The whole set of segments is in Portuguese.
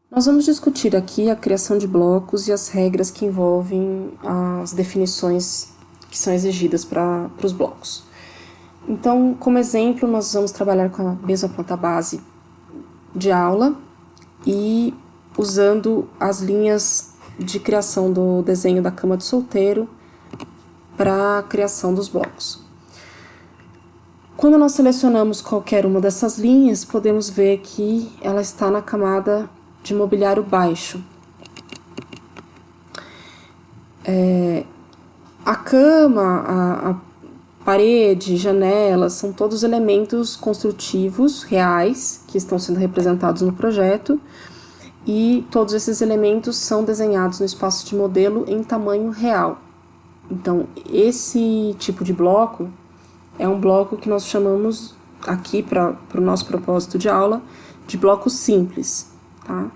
Nós vamos discutir aqui a criação de blocos e as regras que envolvem as definições que são exigidas para os blocos. Então, como exemplo, nós vamos trabalhar com a mesma planta base de aula e usando as linhas de criação do desenho da cama de solteiro para a criação dos blocos. Quando nós selecionamos qualquer uma dessas linhas, podemos ver que ela está na camada de mobiliário baixo. A cama, a parede, janelas, são todos elementos construtivos reais que estão sendo representados no projeto e todos esses elementos são desenhados no espaço de modelo em tamanho real. Então, esse tipo de bloco é um bloco que nós chamamos aqui para o nosso propósito de aula de bloco simples, tá?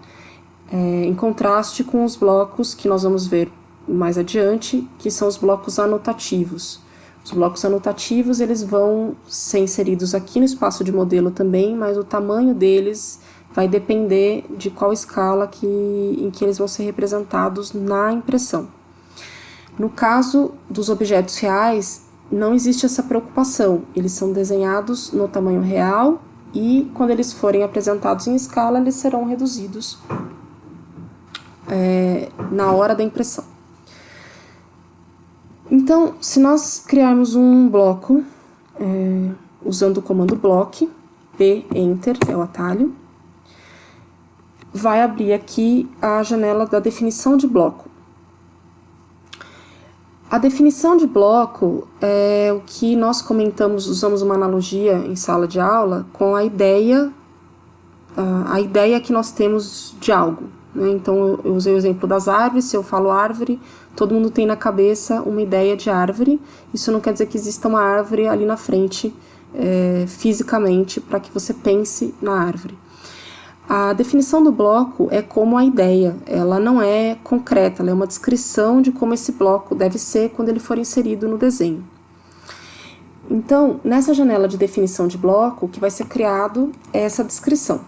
Em contraste com os blocos que nós vamos ver mais adiante, que são os blocos anotativos. Os blocos anotativos, eles vão ser inseridos aqui no espaço de modelo também, mas o tamanho deles vai depender de qual escala em que eles vão ser representados na impressão. No caso dos objetos reais, não existe essa preocupação. Eles são desenhados no tamanho real e, quando eles forem apresentados em escala, eles serão reduzidos na hora da impressão. Então, se nós criarmos um bloco usando o comando block, P, Enter, é o atalho, vai abrir aqui a janela da definição de bloco. A definição de bloco é o que nós comentamos, usamos uma analogia em sala de aula com a ideia que nós temos de algo, né? Então, eu usei o exemplo das árvores. Se eu falo árvore, todo mundo tem na cabeça uma ideia de árvore. Isso não quer dizer que exista uma árvore ali na frente, fisicamente, para que você pense na árvore. A definição do bloco é como a ideia, ela não é concreta, ela é uma descrição de como esse bloco deve ser quando ele for inserido no desenho. Então, nessa janela de definição de bloco, o que vai ser criado é essa descrição.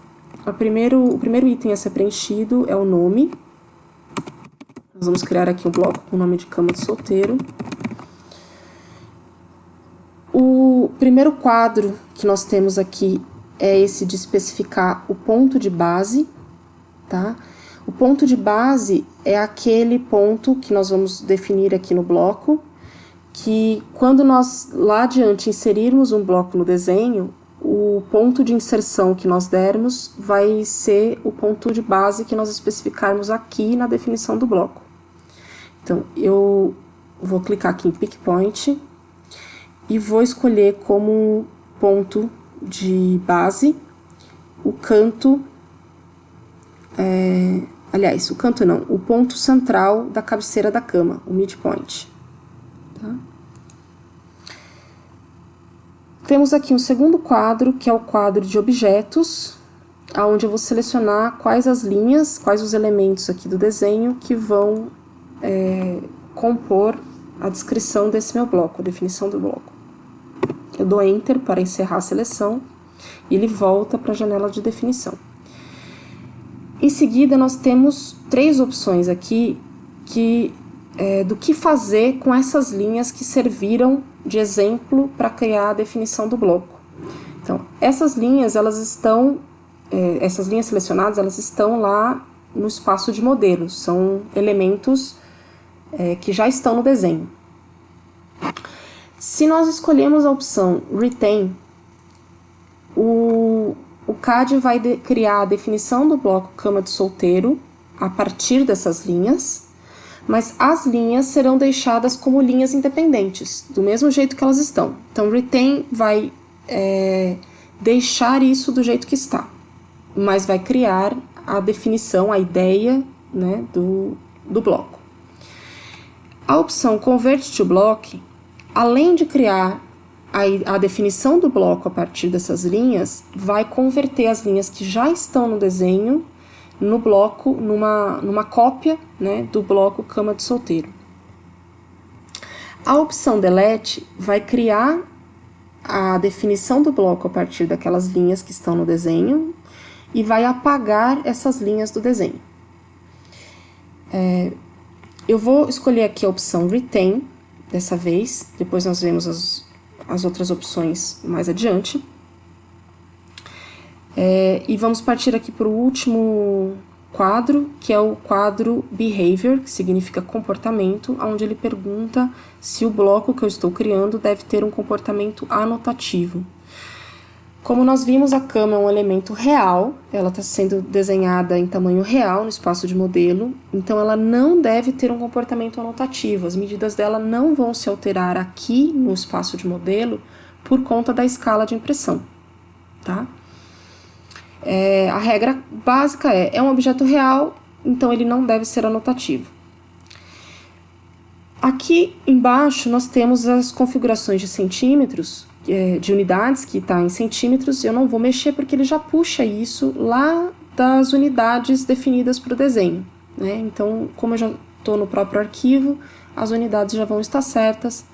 O primeiro item a ser preenchido é o nome. Nós vamos criar aqui um bloco com o nome de cama de solteiro. O primeiro quadro que nós temos aqui é esse de especificar o ponto de base, tá? O ponto de base é aquele ponto que nós vamos definir aqui no bloco, que quando nós lá adiante inserirmos um bloco no desenho, o ponto de inserção que nós dermos vai ser o ponto de base que nós especificarmos aqui na definição do bloco. Então, eu vou clicar aqui em Pick Point e vou escolher como ponto de base o canto, o canto não, o ponto central da cabeceira da cama, o midpoint. Tá? Temos aqui um segundo quadro, que é o quadro de objetos, onde eu vou selecionar quais as linhas, quais os elementos aqui do desenho que vão compor a descrição desse meu bloco, a definição do bloco. Eu dou Enter para encerrar a seleção e ele volta para a janela de definição. Em seguida, nós temos três opções aqui do que fazer com essas linhas que serviram de exemplo para criar a definição do bloco. Então, essas linhas selecionadas, elas estão lá no espaço de modelo, são elementos que já estão no desenho. Se nós escolhemos a opção Retain, o CAD vai criar a definição do bloco cama de solteiro a partir dessas linhas, mas as linhas serão deixadas como linhas independentes, do mesmo jeito que elas estão. Então, Retain vai deixar isso do jeito que está, mas vai criar a definição, a ideia, né, do bloco. A opção Convert to Block, além de criar a definição do bloco a partir dessas linhas, vai converter as linhas que já estão no desenho no bloco, numa cópia, né, do bloco cama de solteiro. A opção Delete vai criar a definição do bloco a partir daquelas linhas que estão no desenho e vai apagar essas linhas do desenho. Eu vou escolher aqui a opção Retain, dessa vez, depois nós vemos as outras opções mais adiante. E vamos partir aqui para o último quadro, que é o quadro Behavior, que significa comportamento, onde ele pergunta se o bloco que eu estou criando deve ter um comportamento anotativo. Como nós vimos, a cama é um elemento real, ela está sendo desenhada em tamanho real no espaço de modelo, então ela não deve ter um comportamento anotativo. As medidas dela não vão se alterar aqui no espaço de modelo por conta da escala de impressão, tá? A regra básica é um objeto real, então ele não deve ser anotativo. Aqui embaixo nós temos as configurações de centímetros, de unidades, que está em centímetros. Eu não vou mexer porque ele já puxa isso lá das unidades definidas para o desenho, né? Então, como eu já estou no próprio arquivo, as unidades já vão estar certas,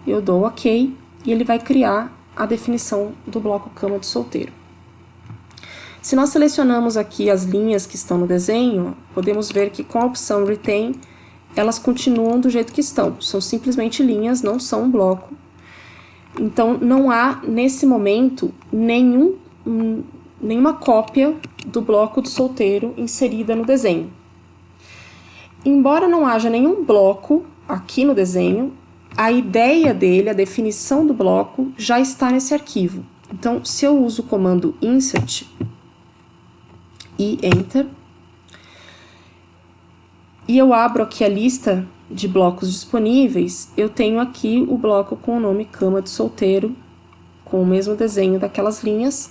eu dou OK e ele vai criar a definição do bloco cama de solteiro. Se nós selecionamos aqui as linhas que estão no desenho, podemos ver que com a opção Retain, elas continuam do jeito que estão. São simplesmente linhas, não são um bloco. Então, não há, nesse momento, nenhuma cópia do bloco de solteiro inserida no desenho. Embora não haja nenhum bloco aqui no desenho, a ideia dele, a definição do bloco, já está nesse arquivo. Então, se eu uso o comando Insert e Enter, e eu abro aqui a lista de blocos disponíveis, eu tenho aqui o bloco com o nome cama de solteiro, com o mesmo desenho daquelas linhas,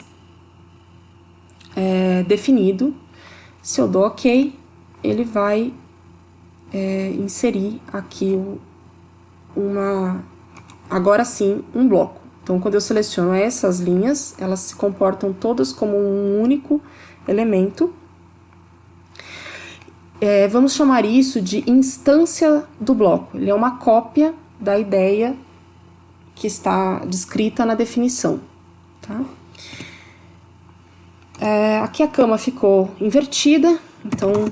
definido. Se eu dou OK, ele vai inserir aqui agora sim, um bloco. Então, quando eu seleciono essas linhas, elas se comportam todas como um único elemento. Vamos chamar isso de instância do bloco. Ele é uma cópia da ideia que está descrita na definição, tá? Aqui a cama ficou invertida, então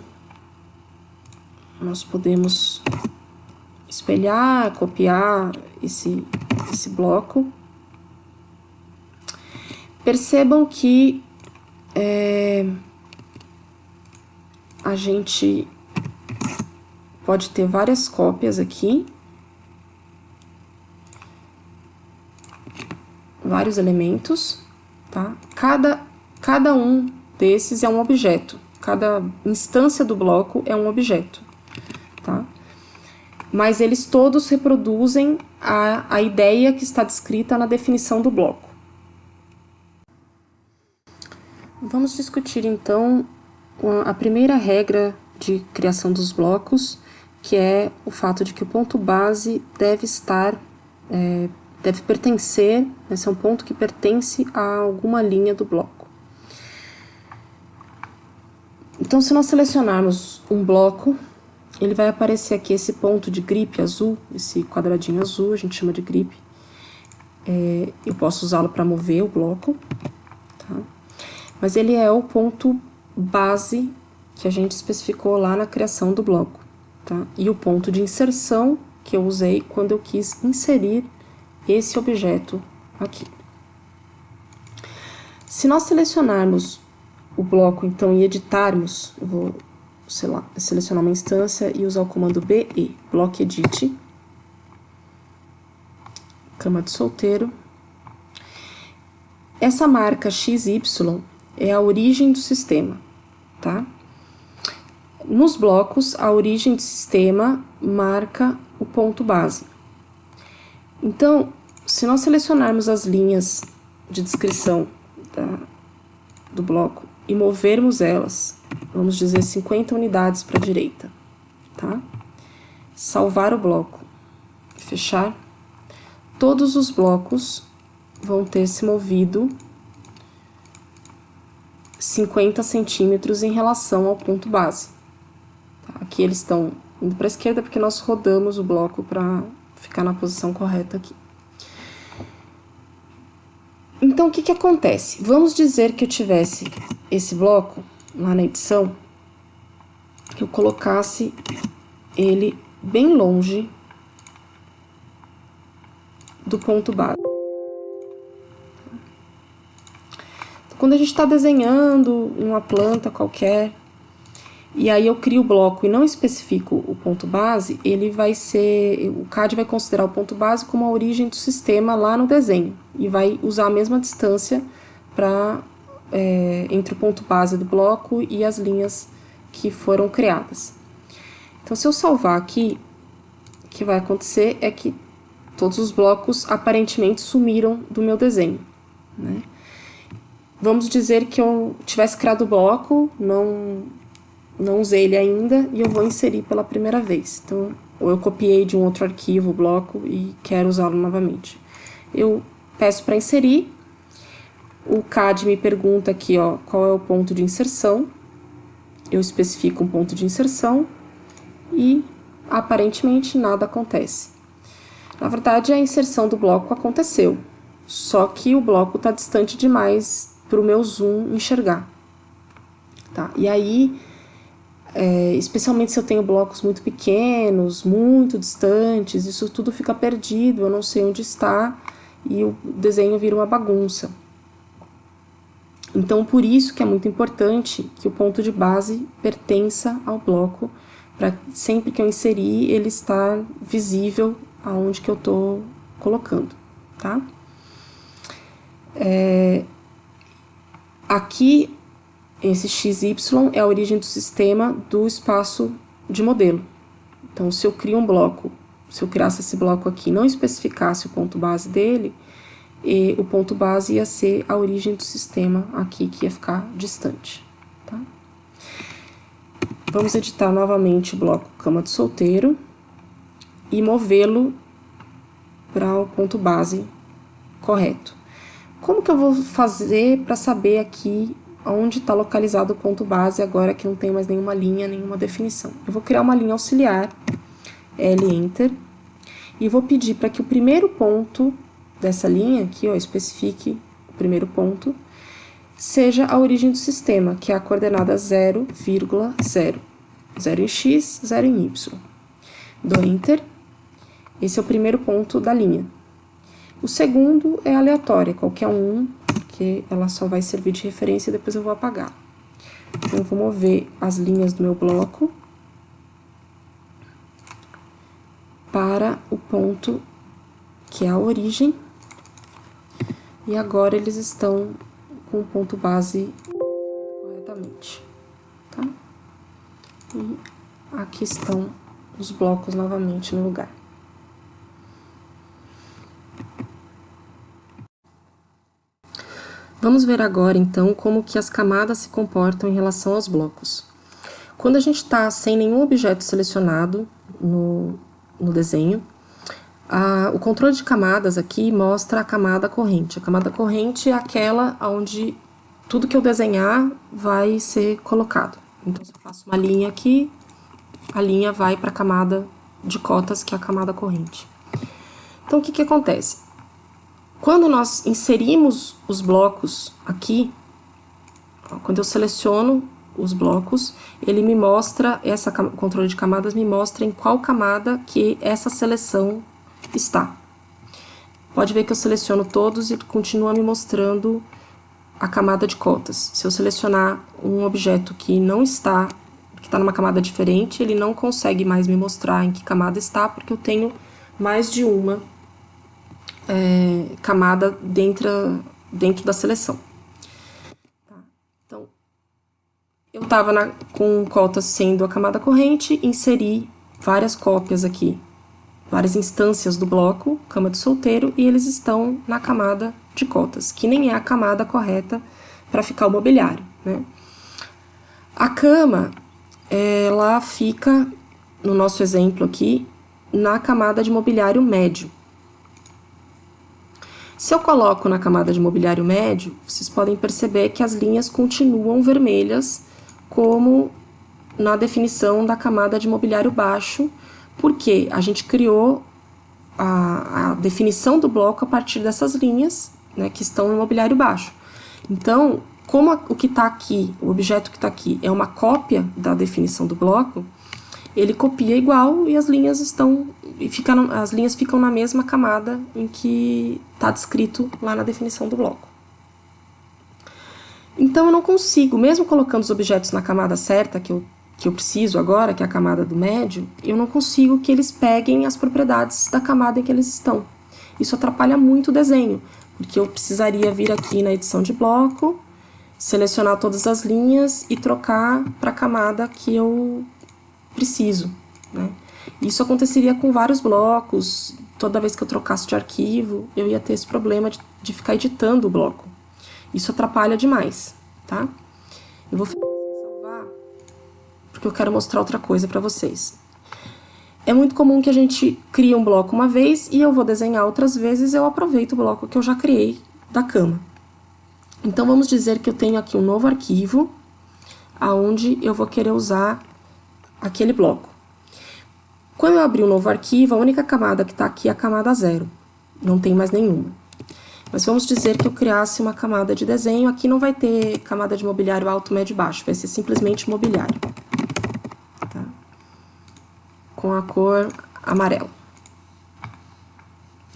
nós podemos espelhar, copiar esse bloco. Percebam que a gente pode ter várias cópias aqui, vários elementos, tá? Cada um desses é um objeto, cada instância do bloco é um objeto, tá? Mas eles todos reproduzem a ideia que está descrita na definição do bloco. Vamos discutir então a primeira regra de criação dos blocos, que é o fato de que o ponto base deve pertencer, esse é um ponto que pertence a alguma linha do bloco. Então, se nós selecionarmos um bloco, ele vai aparecer aqui esse ponto de grip azul, esse quadradinho azul, a gente chama de grip. Eu posso usá-lo para mover o bloco, tá? Mas ele é o ponto base que a gente especificou lá na criação do bloco, tá? E o ponto de inserção que eu usei quando eu quis inserir esse objeto aqui. Se nós selecionarmos o bloco, então, e editarmos, eu vou, sei lá, selecionar uma instância e usar o comando BE, Block Edit, cama de solteiro. Essa marca XY é a origem do sistema, tá? Nos blocos, a origem do sistema marca o ponto base. Então, se nós selecionarmos as linhas de descrição do bloco e movermos elas, vamos dizer 50 unidades para a direita, tá? Salvar o bloco, fechar, todos os blocos vão ter se movido 50 centímetros em relação ao ponto base. Aqui eles estão indo para a esquerda porque nós rodamos o bloco para ficar na posição correta aqui. Então, o que que acontece? Vamos dizer que eu tivesse esse bloco lá na edição, que eu colocasse ele bem longe do ponto base. Quando a gente está desenhando uma planta qualquer, e aí eu crio o bloco e não especifico o ponto base, ele vai ser, o CAD vai considerar o ponto base como a origem do sistema lá no desenho, e vai usar a mesma distância entre o ponto base do bloco e as linhas que foram criadas. Então, se eu salvar aqui, o que vai acontecer é que todos os blocos aparentemente sumiram do meu desenho, né? Vamos dizer que eu tivesse criado o bloco, não usei ele ainda e eu vou inserir pela primeira vez. Então, ou eu copiei de um outro arquivo o bloco e quero usá-lo novamente. Eu peço para inserir, o CAD me pergunta aqui, ó, qual é o ponto de inserção, eu especifico um ponto de inserção e aparentemente nada acontece. Na verdade, a inserção do bloco aconteceu, só que o bloco está distante demais para o meu zoom enxergar. Tá? E aí, especialmente se eu tenho blocos muito pequenos, muito distantes, isso tudo fica perdido, eu não sei onde está e o desenho vira uma bagunça. Então, por isso que é muito importante que o ponto de base pertença ao bloco, para sempre que eu inserir, ele estar visível aonde que eu estou colocando, tá? Aqui, esse XY é a origem do sistema do espaço de modelo. Então, se eu crio um bloco, se eu criasse esse bloco aqui e não especificasse o ponto base dele, o ponto base ia ser a origem do sistema aqui, que ia ficar distante, tá? Vamos editar novamente o bloco cama de solteiro e movê-lo para o ponto base correto. Como que eu vou fazer para saber aqui onde está localizado o ponto base agora que não tem mais nenhuma linha, nenhuma definição? Eu vou criar uma linha auxiliar, L, Enter, e vou pedir para que o primeiro ponto dessa linha aqui, ó, especifique o primeiro ponto, seja a origem do sistema, que é a coordenada 0,0. 0 em x, 0 em y. Dou Enter. Esse é o primeiro ponto da linha. O segundo é aleatória, qualquer um, porque ela só vai servir de referência e depois eu vou apagar. Então, eu vou mover as linhas do meu bloco para o ponto que é a origem. E agora eles estão com o ponto base corretamente, tá? E aqui estão os blocos novamente no lugar. Vamos ver agora, então, como que as camadas se comportam em relação aos blocos. Quando a gente está sem nenhum objeto selecionado no desenho, o controle de camadas aqui mostra a camada corrente. A camada corrente é aquela onde tudo que eu desenhar vai ser colocado. Então, se eu faço uma linha aqui, a linha vai para a camada de cotas, que é a camada corrente. Então, o que que acontece? Quando nós inserimos os blocos aqui, ó, quando eu seleciono os blocos, ele me mostra, o controle de camadas me mostra em qual camada que essa seleção está. Pode ver que eu seleciono todos e continua me mostrando a camada de cotas. Se eu selecionar um objeto que não está, que está numa camada diferente, ele não consegue mais me mostrar em que camada está, porque eu tenho mais de uma camada dentro da seleção. Tá? Então, eu estava com cotas sendo a camada corrente, inseri várias cópias aqui, várias instâncias do bloco, cama de solteiro, e eles estão na camada de cotas, que nem é a camada correta para ficar o mobiliário, né? A cama, ela fica, no nosso exemplo aqui, na camada de mobiliário médio. Se eu coloco na camada de mobiliário médio, vocês podem perceber que as linhas continuam vermelhas, como na definição da camada de mobiliário baixo, porque a gente criou a definição do bloco a partir dessas linhas, né, que estão no mobiliário baixo. Então, como o que está aqui, o objeto que está aqui, é uma cópia da definição do bloco, ele copia igual e as linhas ficam na mesma camada em que está descrito lá na definição do bloco. Então eu não consigo, mesmo colocando os objetos na camada certa que eu preciso agora, que é a camada do médio, eu não consigo que eles peguem as propriedades da camada em que eles estão. Isso atrapalha muito o desenho, porque eu precisaria vir aqui na edição de bloco, selecionar todas as linhas e trocar para a camada que eu preciso, né? Isso aconteceria com vários blocos. Toda vez que eu trocasse de arquivo, eu ia ter esse problema de ficar editando o bloco. Isso atrapalha demais, tá? Eu vou salvar porque eu quero mostrar outra coisa para vocês. É muito comum que a gente crie um bloco uma vez e eu vou desenhar outras vezes, eu aproveito o bloco que eu já criei da cama. Então vamos dizer que eu tenho aqui um novo arquivo, aonde eu vou querer usar aquele bloco. Quando eu abrir um novo arquivo, a única camada que está aqui é a camada 0. Não tem mais nenhuma. Mas vamos dizer que eu criasse uma camada de desenho. Aqui não vai ter camada de mobiliário alto, médio e baixo. Vai ser simplesmente mobiliário. Tá? Com a cor amarela.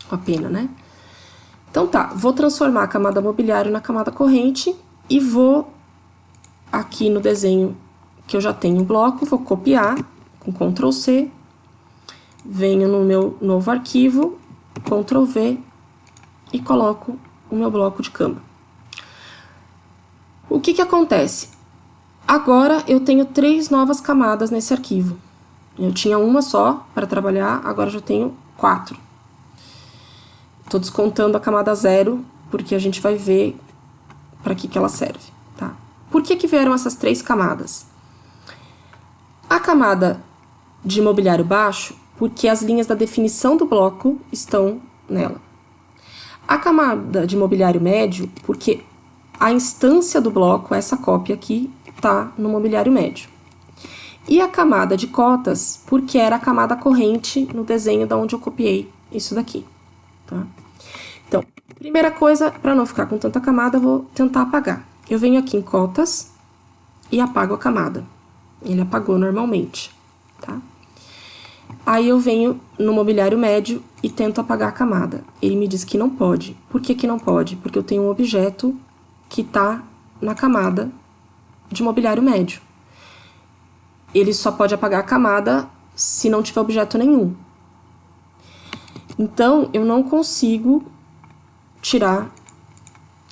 Com a pena, né? Então tá, vou transformar a camada mobiliário na camada corrente e vou aqui no desenho que eu já tenho o bloco, vou copiar com Ctrl C, venho no meu novo arquivo, Ctrl V e coloco o meu bloco de cama. O que acontece? Agora eu tenho 3 novas camadas nesse arquivo. Eu tinha uma só para trabalhar, agora já tenho 4. Estou descontando a camada 0, porque a gente vai ver para que ela serve, tá? Por que vieram essas 3 camadas? A camada de mobiliário baixo, porque as linhas da definição do bloco estão nela. A camada de mobiliário médio, porque a instância do bloco, essa cópia aqui, está no mobiliário médio. E a camada de cotas, porque era a camada corrente no desenho da onde eu copiei isso daqui. Tá? Então, primeira coisa, para não ficar com tanta camada, eu vou tentar apagar. Eu venho aqui em cotas e apago a camada. Ele apagou normalmente, tá? Aí eu venho no mobiliário médio e tento apagar a camada. Ele me diz que não pode. Por que não pode? Porque eu tenho um objeto que está na camada de mobiliário médio. Ele só pode apagar a camada se não tiver objeto nenhum. Então, eu não consigo tirar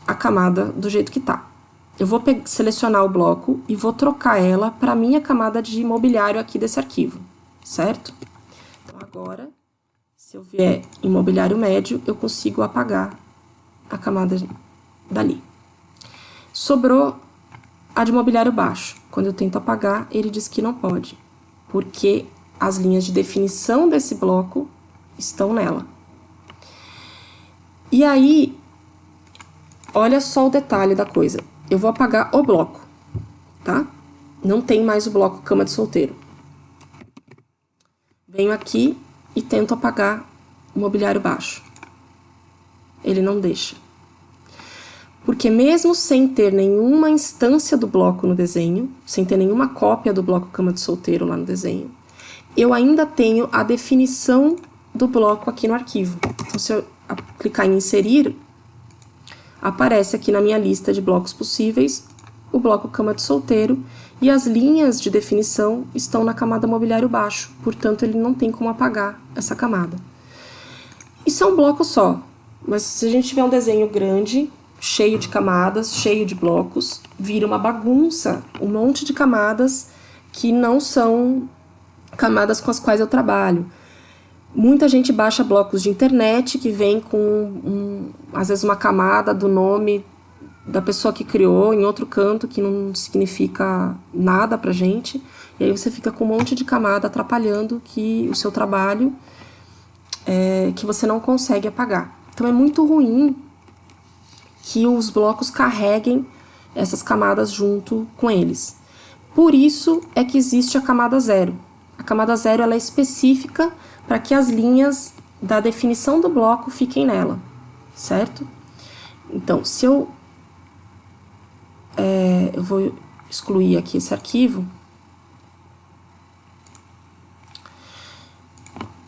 a camada do jeito que tá. Eu vou selecionar o bloco e vou trocar ela para a minha camada de mobiliário aqui desse arquivo, certo? Então, agora, se eu vier em mobiliário médio, eu consigo apagar a camada dali. Sobrou a de mobiliário baixo. Quando eu tento apagar, ele diz que não pode, porque as linhas de definição desse bloco estão nela. E aí, olha só o detalhe da coisa. Eu vou apagar o bloco, tá? Não tem mais o bloco cama de solteiro. Venho aqui e tento apagar o mobiliário baixo. Ele não deixa. Porque mesmo sem ter nenhuma instância do bloco no desenho, sem ter nenhuma cópia do bloco cama de solteiro lá no desenho, eu ainda tenho a definição do bloco aqui no arquivo. Então, se eu clicar em inserir, aparece aqui na minha lista de blocos possíveis o bloco cama de solteiro e as linhas de definição estão na camada mobiliário baixo, portanto ele não tem como apagar essa camada. Isso é um bloco só, mas se a gente tiver um desenho grande, cheio de camadas, cheio de blocos, vira uma bagunça, um monte de camadas que não são camadas com as quais eu trabalho. Muita gente baixa blocos de internet que vem com, às vezes, uma camada do nome da pessoa que criou em outro canto, que não significa nada pra gente. E aí você fica com um monte de camada atrapalhando o seu trabalho, que você não consegue apagar. Então é muito ruim que os blocos carreguem essas camadas junto com eles. Por isso é que existe a camada 0. A camada 0 ela é específica para que as linhas da definição do bloco fiquem nela, certo? Então, se eu vou excluir aqui esse arquivo.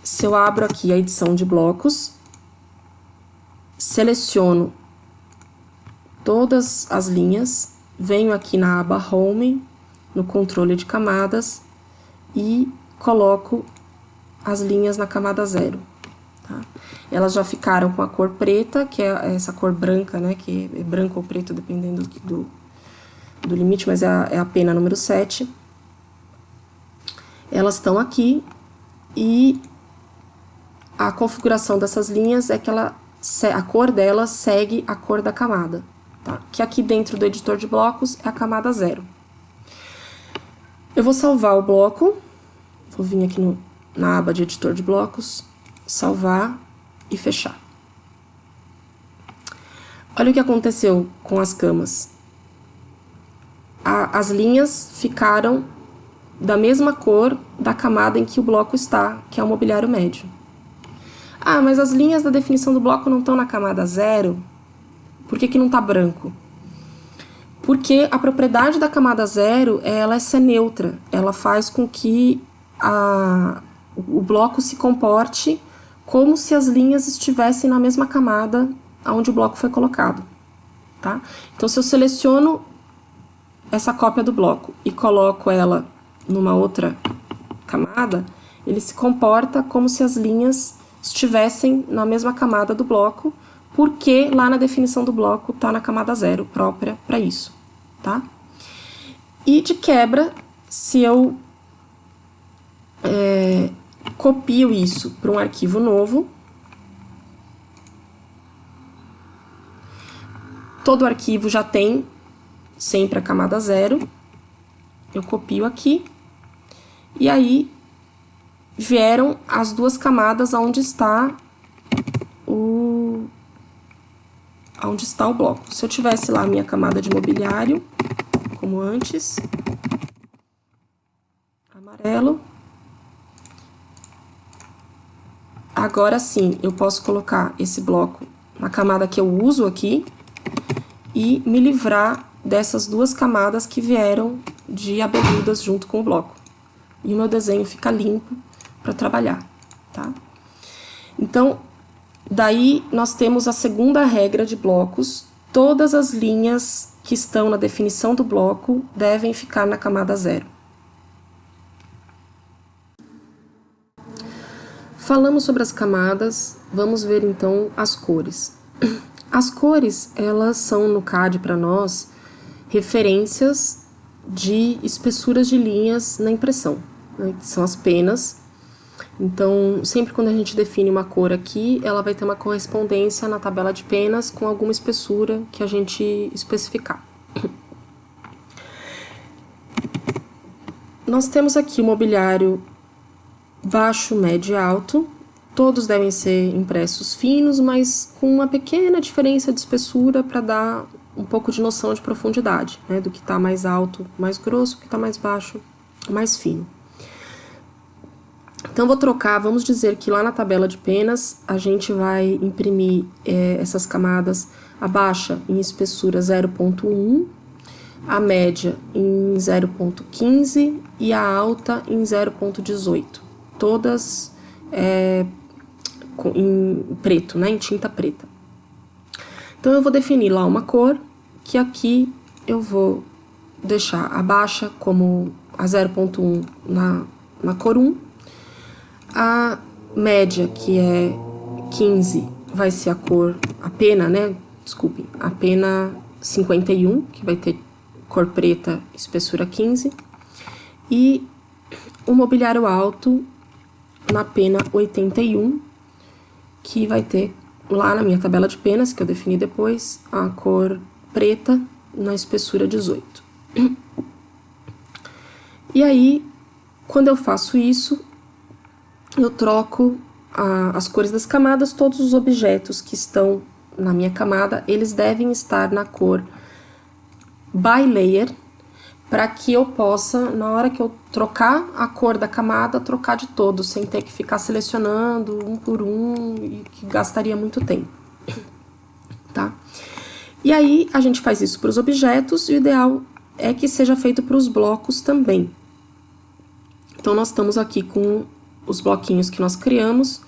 Se eu abro aqui a edição de blocos, seleciono todas as linhas, venho aqui na aba Home, no controle de camadas, e coloco as linhas na camada 0. Tá? Elas já ficaram com a cor preta, que é essa cor branca, né? Que é branco ou preto, dependendo do limite, mas é a pena número 7. Elas estão aqui e a configuração dessas linhas é que a cor delas segue a cor da camada, tá? Que aqui dentro do editor de blocos é a camada 0. Eu vou salvar o bloco, vou vir aqui na aba de editor de blocos, salvar e fechar. Olha o que aconteceu com as camas. As linhas ficaram da mesma cor da camada em que o bloco está, que é o mobiliário médio. Ah, mas as linhas da definição do bloco não estão na camada 0? Por que não está branco? Porque a propriedade da camada 0 é ela ser neutra. Ela faz com que o bloco se comporte como se as linhas estivessem na mesma camada onde o bloco foi colocado. Tá? Então, se eu seleciono essa cópia do bloco e coloco ela numa outra camada, ele se comporta como se as linhas estivessem na mesma camada do bloco, porque lá na definição do bloco está na camada 0 própria para isso, tá? E de quebra, se eu copio isso para um arquivo novo, todo arquivo já tem sempre a camada 0, eu copio aqui, e aí vieram as duas camadas onde está o bloco. Se eu tivesse lá a minha camada de mobiliário, como antes, amarelo, agora sim eu posso colocar esse bloco na camada que eu uso aqui e me livrar dessas duas camadas que vieram de abedudas junto com o bloco. E o meu desenho fica limpo para trabalhar, tá? Então, daí nós temos a segunda regra de blocos. Todas as linhas que estão na definição do bloco devem ficar na camada 0. Falamos sobre as camadas, vamos ver então as cores. As cores, elas são no CAD para nós referências de espessuras de linhas na impressão, né, que são as penas. Então, sempre quando a gente define uma cor aqui, ela vai ter uma correspondência na tabela de penas com alguma espessura que a gente especificar. Nós temos aqui o mobiliário baixo, médio e alto. Todos devem ser impressos finos, mas com uma pequena diferença de espessura para dar um pouco de noção de profundidade, né? Do que está mais alto, mais grosso, o que está mais baixo, mais fino. Então, vou trocar, vamos dizer que lá na tabela de penas, a gente vai imprimir essas camadas, a baixa em espessura 0,1, a média em 0,15 e a alta em 0,18. Todas em preto, né, em tinta preta. Então, eu vou definir lá uma cor, que aqui eu vou deixar a baixa como a 0,1 na cor 1, a média, que é 15, vai ser a pena, né? Desculpem, a pena 51, que vai ter cor preta, espessura 15. E o mobiliário alto na pena 81, que vai ter lá na minha tabela de penas, que eu defini depois, a cor preta na espessura 18. E aí, quando eu faço isso, eu troco as cores das camadas. Todos os objetos que estão na minha camada, eles devem estar na cor by layer, para que eu possa, na hora que eu trocar a cor da camada, trocar de todos, sem ter que ficar selecionando um por um, e que gastaria muito tempo, tá? E aí, a gente faz isso para os objetos, e o ideal é que seja feito para os blocos também. Então, nós estamos aqui com os bloquinhos que nós criamos,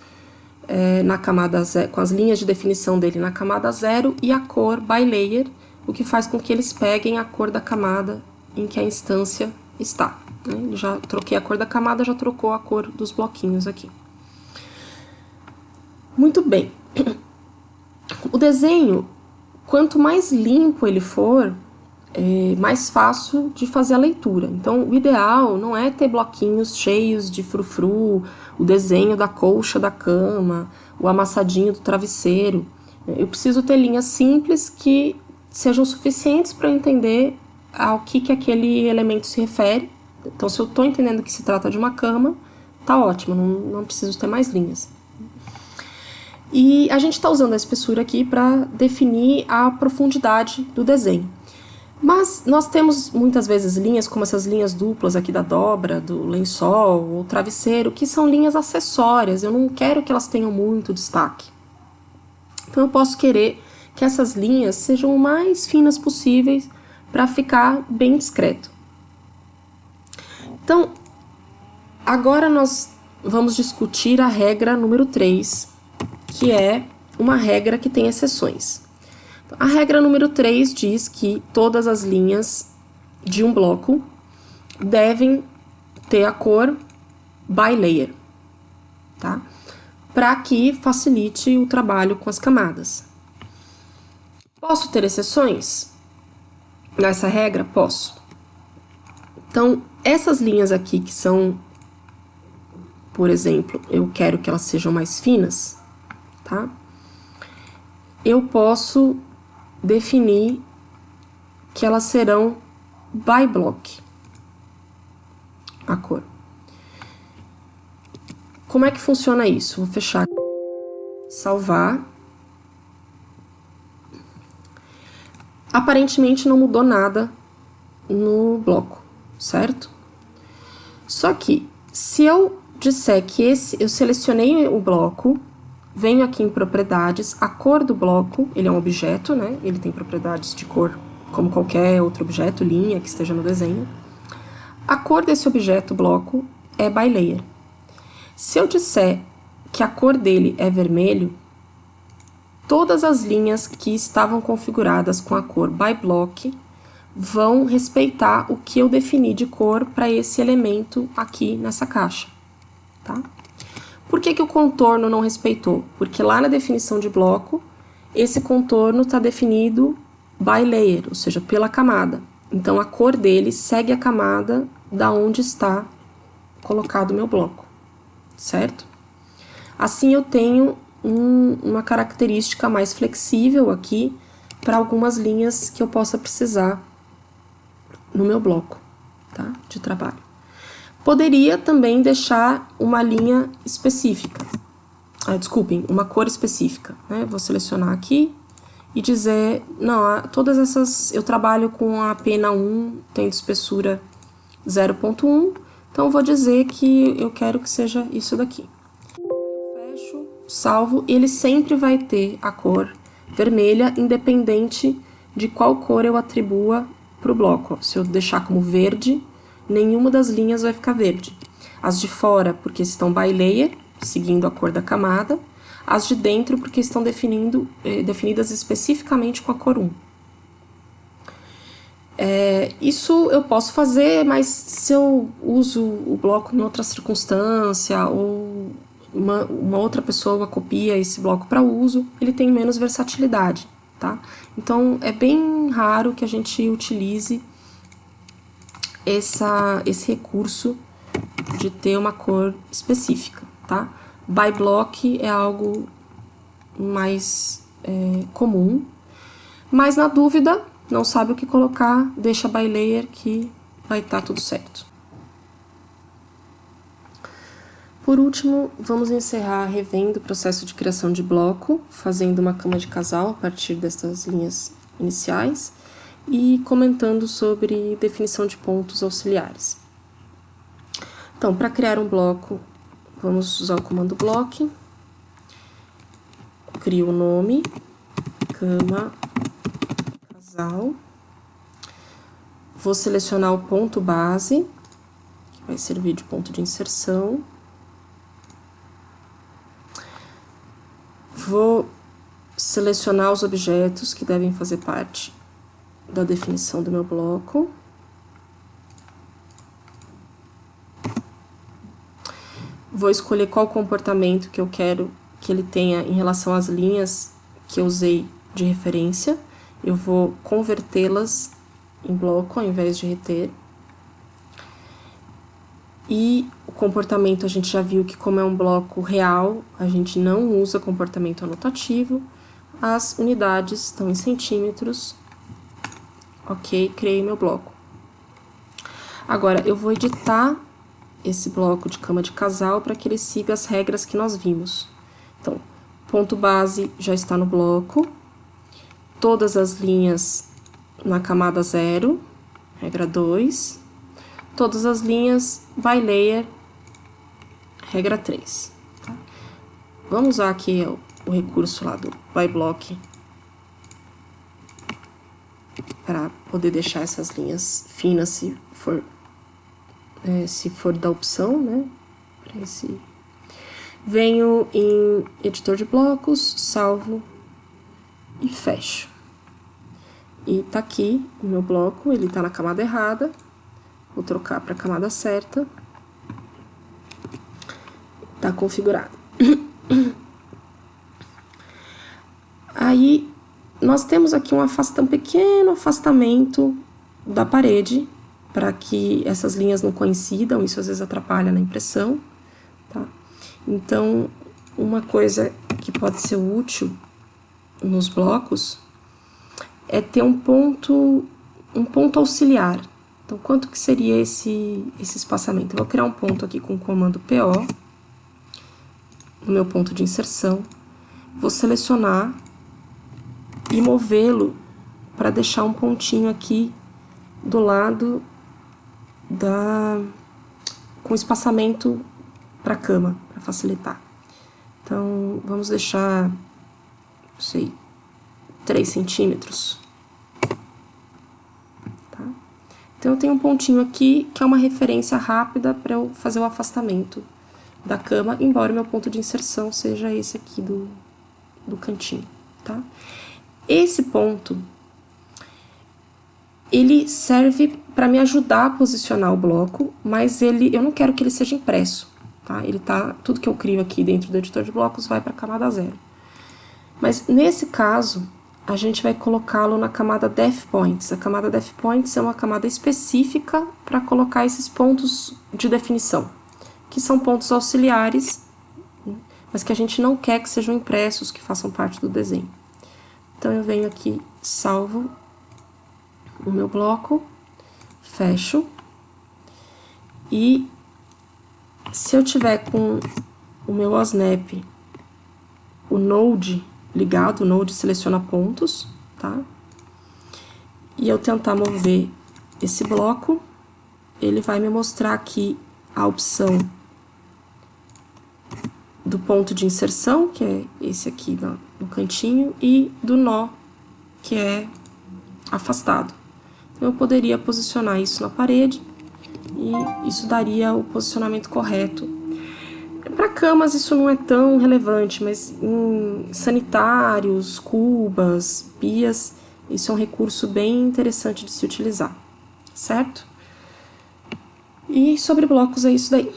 na camada com as linhas de definição dele na camada 0 e a cor by layer, o que faz com que eles peguem a cor da camada em que a instância está. Né? Já troquei a cor da camada, já trocou a cor dos bloquinhos aqui. Muito bem. O desenho, quanto mais limpo ele for, mais fácil de fazer a leitura. Então, o ideal não é ter bloquinhos cheios de frufru, o desenho da colcha da cama, o amassadinho do travesseiro. Eu preciso ter linhas simples que sejam suficientes para eu entender ao que aquele elemento se refere. Então, se eu estou entendendo que se trata de uma cama, tá ótimo, não preciso ter mais linhas. E a gente está usando a espessura aqui para definir a profundidade do desenho. Mas nós temos muitas vezes linhas, como essas linhas duplas aqui da dobra, do lençol ou travesseiro, que são linhas acessórias, eu não quero que elas tenham muito destaque. Então eu posso querer que essas linhas sejam o mais finas possíveis para ficar bem discreto. Então, agora nós vamos discutir a regra número 3, que é uma regra que tem exceções. A regra número 3 diz que todas as linhas de um bloco devem ter a cor by layer, tá? Para que facilite o trabalho com as camadas. Posso ter exceções nessa regra? Posso. Então, essas linhas aqui que são, por exemplo, eu quero que elas sejam mais finas, tá? Eu posso definir que elas serão by block, a cor. Como é que funciona isso? Vou fechar, salvar. Aparentemente não mudou nada no bloco, certo? Só que, se eu disser que eu selecionei o bloco, venho aqui em propriedades, a cor do bloco, ele é um objeto, né? Ele tem propriedades de cor como qualquer outro objeto, linha que esteja no desenho. A cor desse objeto, bloco, é by layer. Se eu disser que a cor dele é vermelho, todas as linhas que estavam configuradas com a cor by block vão respeitar o que eu defini de cor para esse elemento aqui nessa caixa, tá? Por que o contorno não respeitou? Porque lá na definição de bloco, esse contorno está definido by layer, ou seja, pela camada. Então, a cor dele segue a camada da onde está colocado o meu bloco, certo? Assim, eu tenho uma característica mais flexível aqui para algumas linhas que eu possa precisar no meu bloco, tá? De trabalho. Poderia também deixar uma linha específica, desculpem, uma cor específica, né? Vou selecionar aqui e dizer, não, todas essas, eu trabalho com a pena 1, tendo espessura 0.1, então vou dizer que eu quero que seja isso daqui. Fecho, salvo, ele sempre vai ter a cor vermelha, independente de qual cor eu atribua para o bloco. Se eu deixar como verde, nenhuma das linhas vai ficar verde. As de fora, porque estão by layer, seguindo a cor da camada. As de dentro, porque estão definidas especificamente com a cor 1. Isso eu posso fazer, mas se eu uso o bloco em outra circunstância, ou uma outra pessoa copia esse bloco para uso, ele tem menos versatilidade, tá? Então, é bem raro que a gente utilize esse recurso de ter uma cor específica, tá? By block é algo mais comum, mas na dúvida, não sabe o que colocar, deixa by layer que vai estar tudo certo. Por último, vamos encerrar revendo o processo de criação de bloco, fazendo uma cama de casal a partir dessas linhas iniciais e comentando sobre definição de pontos auxiliares. Então, para criar um bloco, vamos usar o comando block, crio o nome, cama casal. Vou selecionar o ponto base, que vai servir de ponto de inserção. Vou selecionar os objetos que devem fazer parte da definição do meu bloco. Vou escolher qual comportamento que eu quero que ele tenha em relação às linhas que eu usei de referência. Eu vou convertê-las em bloco ao invés de reter. E o comportamento, a gente já viu que como é um bloco real, a gente não usa comportamento anotativo. As unidades estão em centímetros. Ok, criei meu bloco. Agora, eu vou editar esse bloco de cama de casal para que ele siga as regras que nós vimos. Então, ponto base já está no bloco. Todas as linhas na camada 0, regra 2. Todas as linhas by layer, regra 3. Tá? Vamos usar aqui o recurso lá do by block para poder deixar essas linhas finas se for da opção, né? Venho em editor de blocos, salvo e fecho. E tá aqui o meu bloco, ele tá na camada errada. Vou trocar para a camada certa. Tá configurado. Aí, nós temos aqui um pequeno afastamento da parede, para que essas linhas não coincidam, isso às vezes atrapalha na impressão, tá? Então, uma coisa que pode ser útil nos blocos é ter um ponto auxiliar. Então, quanto que seria esse espaçamento? Eu vou criar um ponto aqui com o comando PO, no meu ponto de inserção, vou selecionar e movê-lo para deixar um pontinho aqui do lado com espaçamento para a cama, para facilitar. Então, vamos deixar, não sei, 3 centímetros. Tá? Então, eu tenho um pontinho aqui que é uma referência rápida para eu fazer o afastamento da cama, embora o meu ponto de inserção seja esse aqui do cantinho, tá? Esse ponto, ele serve para me ajudar a posicionar o bloco, mas eu não quero que ele seja impresso, tá? Tudo que eu crio aqui dentro do editor de blocos vai para a camada 0. Mas nesse caso, a gente vai colocá-lo na camada Def Points. A camada Def Points é uma camada específica para colocar esses pontos de definição, que são pontos auxiliares, mas que a gente não quer que sejam impressos, que façam parte do desenho. Então, eu venho aqui, salvo o meu bloco, fecho, e se eu tiver com o meu OSNAP, o Node ligado, o Node seleciona pontos, tá? E eu tentar mover esse bloco, ele vai me mostrar aqui a opção do ponto de inserção, que é esse aqui no cantinho, e do nó, que é afastado. Eu poderia posicionar isso na parede e isso daria o posicionamento correto. Para camas isso não é tão relevante, mas em sanitários, cubas, pias, isso é um recurso bem interessante de se utilizar, certo? E sobre blocos é isso daí.